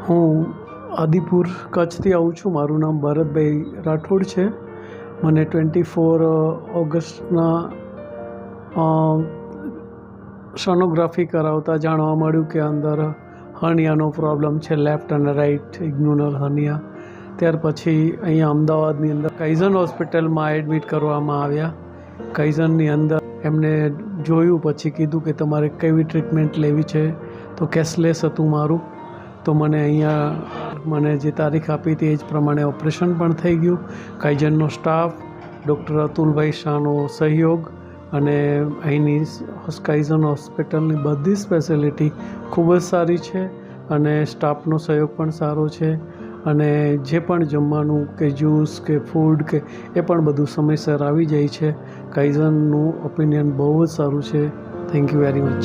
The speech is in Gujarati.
હું આદિપુર કચ્છથી આવું છું. મારું નામ ભરતભાઈ રાઠોડ છે. મને 24 ઓગસ્ટના સોનોગ્રાફી કરાવતા જાણવા મળ્યું કે અંદર હર્નિયાનો પ્રોબ્લેમ છે, લેફ્ટ અને રાઈટ ઇગ્ન્યુનલ હર્નિયા. ત્યાર પછી અહીંયા અમદાવાદની અંદર કાઇઝન હોસ્પિટલમાં એડમિટ કરવામાં આવ્યા. કાઇઝનની અંદર એમને જોયું, પછી કીધું કે તમારે કેવી ટ્રીટમેન્ટ લેવી છે. તો કેશલેસ હતું મારું. તો મને અહીંયા જે તારીખ આપી હતી એ જ પ્રમાણે ઓપરેશન પણ થઈ ગયું. કાઇઝનનો સ્ટાફ, ડૉક્ટર અતુલભાઈ શાહનો સહયોગ અને અહીંની કાઇઝન હોસ્પિટલની બધી સ્પેશિયાલિટી ખૂબ જ સારી છે અને સ્ટાફનો સહયોગ પણ સારો છે. અને જે પણ જમવાનું કે જ્યુસ કે ફૂડ કે એ પણ બધું સમયસર આવી જાય છે. કાઇઝનનું ઓપિનિયન બહુ જ સારું છે. Thank you very much.